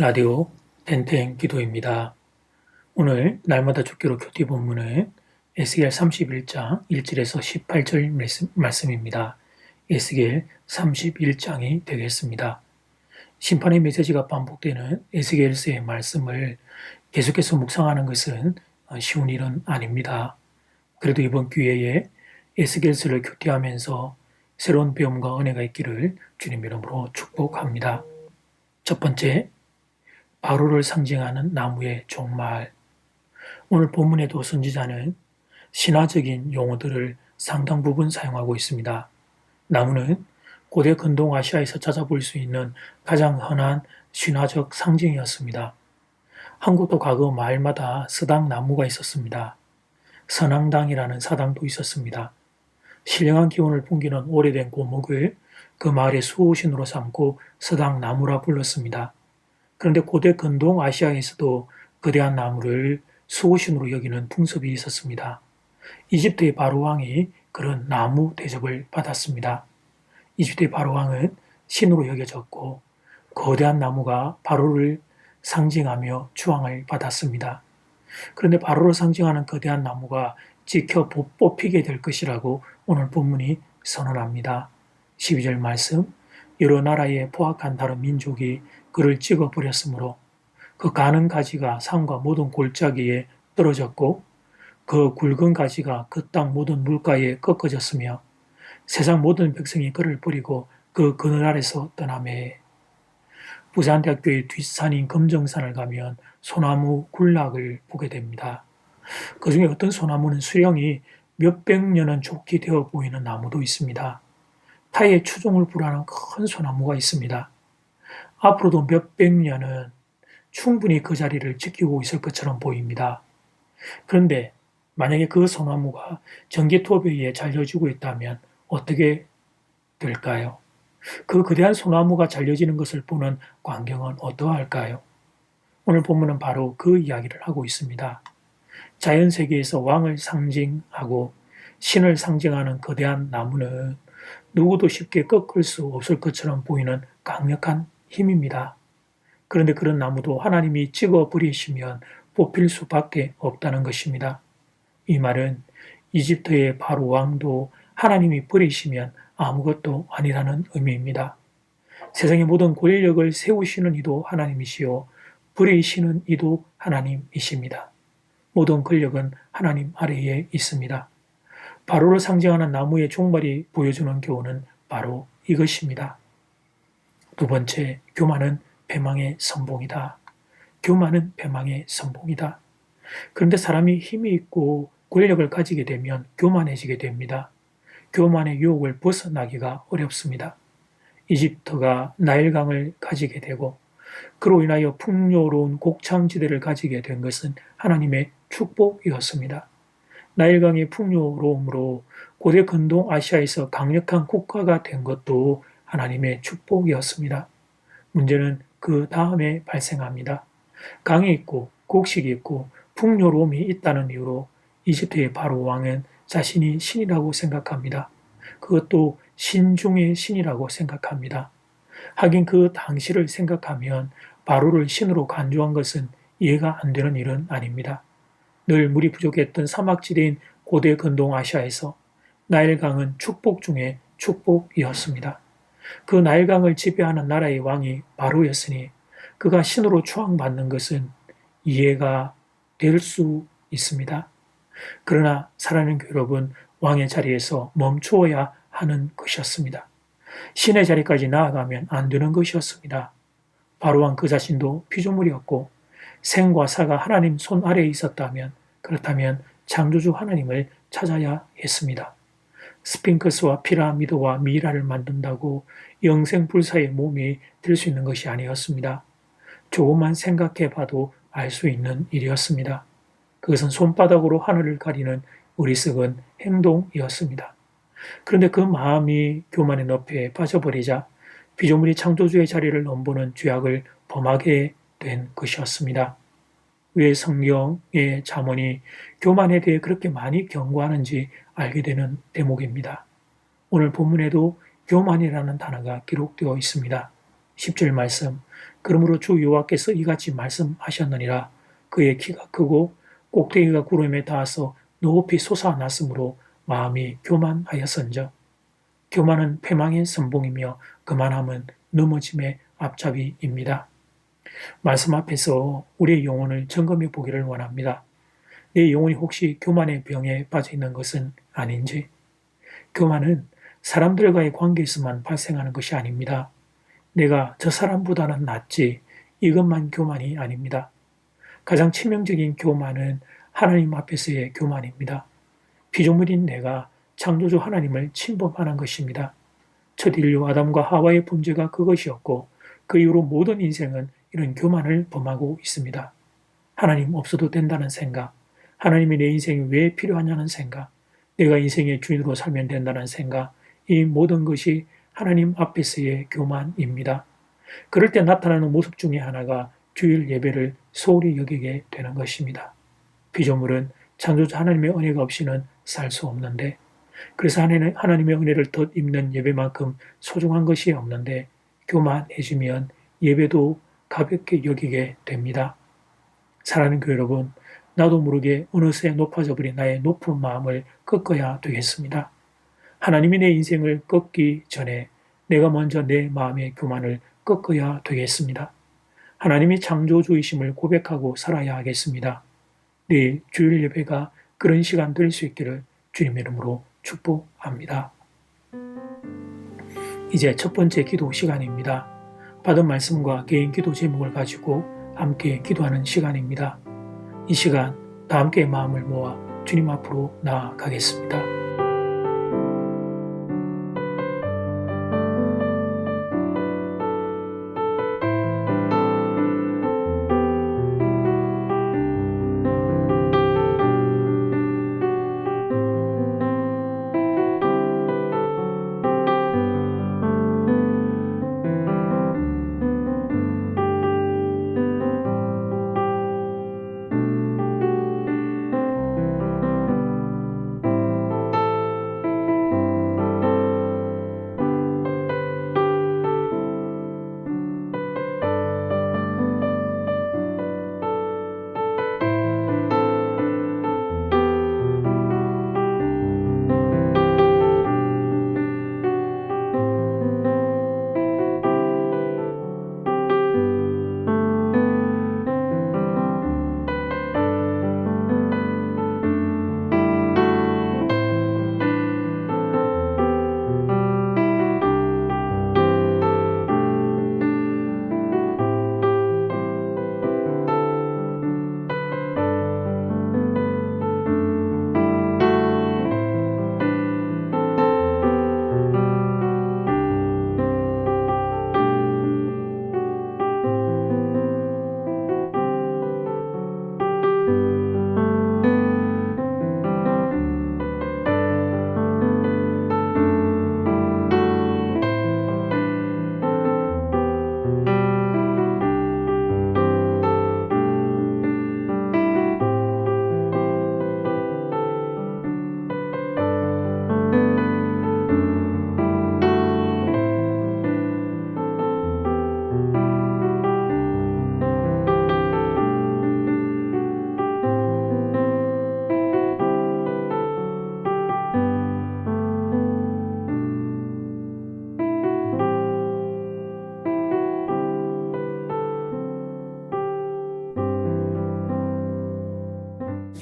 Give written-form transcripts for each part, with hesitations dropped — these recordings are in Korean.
라디오 땡땡 기도입니다. 오늘 날마다 죽기로 큐티 본문은 에스겔 31장 1절에서 18절 말씀입니다. 에스겔 31장이 되겠습니다. 심판의 메시지가 반복되는 에스겔서의 말씀을 계속해서 묵상하는 것은 쉬운 일은 아닙니다. 그래도 이번 기회에 에스겔서를 큐티하면서 새로운 배움과 은혜가 있기를 주님 이름으로 축복합니다. 첫 번째, 바로를 상징하는 나무의 종말. 오늘 본문에도 선지자는 신화적인 용어들을 상당 부분 사용하고 있습니다. 나무는 고대 근동 아시아에서 찾아볼 수 있는 가장 흔한 신화적 상징이었습니다. 한국도 과거 마을마다 서당 나무가 있었습니다. 선앙당이라는 사당도 있었습니다. 신령한 기운을 풍기는 오래된 고목을 그 마을의 수호신으로 삼고 서당 나무라 불렀습니다. 그런데 고대 근동 아시아에서도 거대한 나무를 수호신으로 여기는 풍습이 있었습니다. 이집트의 바로 왕이 그런 나무 대접을 받았습니다. 이집트의 바로 왕은 신으로 여겨졌고 거대한 나무가 바로를 상징하며 추앙을 받았습니다. 그런데 바로를 상징하는 거대한 나무가 찍혀 뽑히게 될 것이라고 오늘 본문이 선언합니다. 12절 말씀, 여러 나라의 포악한 다른 민족이 그를 찍어버렸으므로 그 가는 가지가 산과 모든 골짜기에 떨어졌고 그 굵은 가지가 그 땅 모든 물가에 꺾어졌으며 세상 모든 백성이 그를 버리고 그 그늘 아래서 떠나매. 부산대학교의 뒷산인 금정산을 가면 소나무 군락을 보게 됩니다. 그 중에 어떤 소나무는 수령이 몇백 년은 좋게 되어 보이는 나무도 있습니다. 타의 추종을 불하는 큰 소나무가 있습니다. 앞으로도 몇백 년은 충분히 그 자리를 지키고 있을 것처럼 보입니다. 그런데 만약에 그 소나무가 전기톱에 잘려지고 있다면 어떻게 될까요? 그 거대한 소나무가 잘려지는 것을 보는 광경은 어떠할까요? 오늘 본문은 바로 그 이야기를 하고 있습니다. 자연세계에서 왕을 상징하고 신을 상징하는 거대한 나무는 누구도 쉽게 꺾을 수 없을 것처럼 보이는 강력한 힘입니다. 그런데 그런 나무도 하나님이 찍어버리시면 뽑힐 수밖에 없다는 것입니다. 이 말은 이집트의 바로 왕도 하나님이 버리시면 아무것도 아니라는 의미입니다. 세상의 모든 권력을 세우시는 이도 하나님이시요 버리시는 이도 하나님이십니다. 모든 권력은 하나님 아래에 있습니다. 바로를 상징하는 나무의 종말이 보여주는 교훈은 바로 이것입니다. 두 번째, 교만은 패망의 선봉이다. 교만은 패망의 선봉이다. 그런데 사람이 힘이 있고 권력을 가지게 되면 교만해지게 됩니다. 교만의 유혹을 벗어나기가 어렵습니다. 이집트가 나일강을 가지게 되고 그로 인하여 풍요로운 곡창지대를 가지게 된 것은 하나님의 축복이었습니다. 나일강의 풍요로움으로 고대 근동 아시아에서 강력한 국가가 된 것도 하나님의 축복이었습니다. 문제는 그 다음에 발생합니다. 강이 있고 곡식이 있고 풍요로움이 있다는 이유로 이집트의 바로 왕은 자신이 신이라고 생각합니다. 그것도 신 중의 신이라고 생각합니다. 하긴 그 당시를 생각하면 바로를 신으로 간주한 것은 이해가 안 되는 일은 아닙니다. 늘 물이 부족했던 사막지대인 고대 근동 아시아에서 나일강은 축복 중에 축복이었습니다. 그 나일강을 지배하는 나라의 왕이 바로였으니 그가 신으로 추앙받는 것은 이해가 될 수 있습니다. 그러나 사랑하는 여러분, 왕의 자리에서 멈추어야 하는 것이었습니다. 신의 자리까지 나아가면 안 되는 것이었습니다. 바로왕 그 자신도 피조물이었고 생과 사가 하나님 손 아래에 있었다면 그렇다면 창조주 하나님을 찾아야 했습니다. 스핑크스와 피라미드와 미이라를 만든다고 영생불사의 몸이 될 수 있는 것이 아니었습니다. 조금만 생각해 봐도 알 수 있는 일이었습니다. 그것은 손바닥으로 하늘을 가리는 어리석은 행동이었습니다. 그런데 그 마음이 교만의 늪에 빠져버리자 피조물이 창조주의 자리를 넘보는 죄악을 범하게 된 것이었습니다. 왜 성경의 잠언이 교만에 대해 그렇게 많이 경고하는지 알게 되는 대목입니다. 오늘 본문에도 교만이라는 단어가 기록되어 있습니다. 10절 말씀, 그러므로 주 여호와께서 이같이 말씀하셨느니라. 그의 키가 크고 꼭대기가 구름에 닿아서 높이 솟아났으므로 마음이 교만하였은즉 교만은 패망의 선봉이며 거만함은 넘어짐의 앞잡이입니다. 말씀 앞에서 우리의 영혼을 점검해 보기를 원합니다. 내 영혼이 혹시 교만의 병에 빠져 있는 것은 아닌지. 교만은 사람들과의 관계에서만 발생하는 것이 아닙니다. 내가 저 사람보다는 낫지, 이것만 교만이 아닙니다. 가장 치명적인 교만은 하나님 앞에서의 교만입니다. 피조물인 내가 창조주 하나님을 침범하는 것입니다. 첫 인류 아담과 하와의 범죄가 그것이었고 그 이후로 모든 인생은 이런 교만을 범하고 있습니다. 하나님 없어도 된다는 생각, 하나님이 내 인생이 왜 필요하냐는 생각, 내가 인생의 주인으로 살면 된다는 생각, 이 모든 것이 하나님 앞에서의 교만입니다. 그럴 때 나타나는 모습 중에 하나가 주일 예배를 소홀히 여기게 되는 것입니다. 피조물은 창조주 하나님의 은혜가 없이는 살 수 없는데, 그래서 하나님의 은혜를 덧입는 예배만큼 소중한 것이 없는데 교만해지면 예배도 가볍게 여기게 됩니다. 사랑하는 교회 여러분, 나도 모르게 어느새 높아져 버린 나의 높은 마음을 꺾어야 되겠습니다. 하나님이 내 인생을 꺾기 전에 내가 먼저 내 마음의 교만을 꺾어야 되겠습니다. 하나님이 창조주이심을 고백하고 살아야 하겠습니다. 내일 주일 예배가 그런 시간 될 수 있기를 주님의 이름으로 축복합니다. 이제 첫 번째 기도 시간입니다. 받은 말씀과 개인 기도 제목을 가지고 함께 기도하는 시간입니다. 이 시간 다 함께 마음을 모아 주님 앞으로 나아가겠습니다.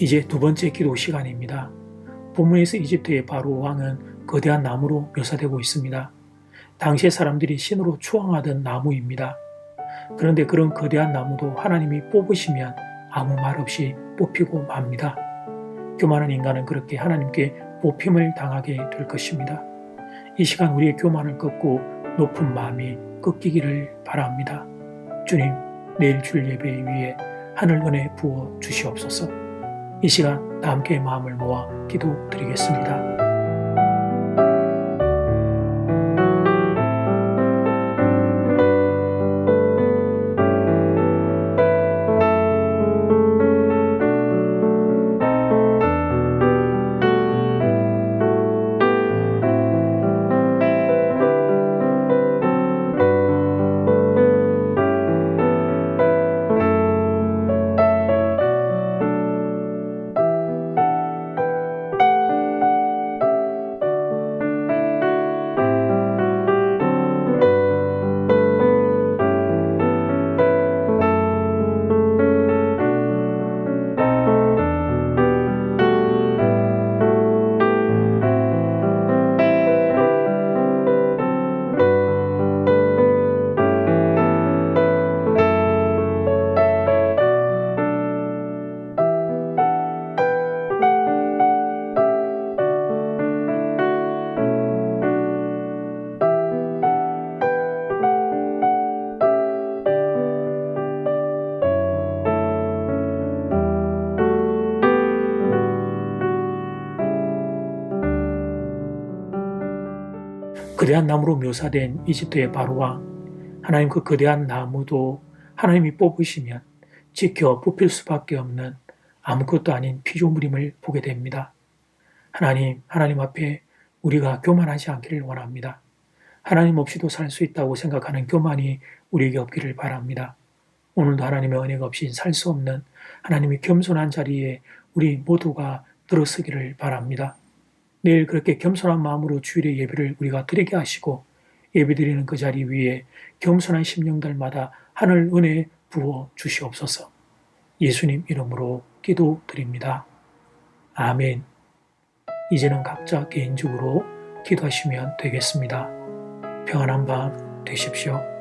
이제 두 번째 기도 시간입니다. 본문에서 이집트의 바로 왕은 거대한 나무로 묘사되고 있습니다. 당시의 사람들이 신으로 추앙하던 나무입니다. 그런데 그런 거대한 나무도 하나님이 뽑으시면 아무 말 없이 뽑히고 맙니다. 교만한 인간은 그렇게 하나님께 뽑힘을 당하게 될 것입니다. 이 시간 우리의 교만을 꺾고 높은 마음이 꺾이기를 바랍니다. 주님, 내일 주일 예배 위에 하늘 은혜 부어 주시옵소서. 이 시간 다 함께 마음을 모아 기도드리겠습니다. 거대한 나무로 묘사된 이집트의 바로와 하나님 그 거대한 나무도 하나님이 뽑으시면 지켜 뽑힐 수밖에 없는 아무것도 아닌 피조물임을 보게 됩니다. 하나님 앞에 우리가 교만하지 않기를 원합니다. 하나님 없이도 살 수 있다고 생각하는 교만이 우리에게 없기를 바랍니다. 오늘도 하나님의 은혜가 없이 살 수 없는 하나님의 겸손한 자리에 우리 모두가 들어서기를 바랍니다. 내일 그렇게 겸손한 마음으로 주일의 예배를 우리가 드리게 하시고 예배드리는 그 자리 위에 겸손한 심령들마다 하늘 은혜 부어 주시옵소서. 예수님 이름으로 기도드립니다. 아멘. 이제는 각자 개인적으로 기도하시면 되겠습니다. 평안한 밤 되십시오.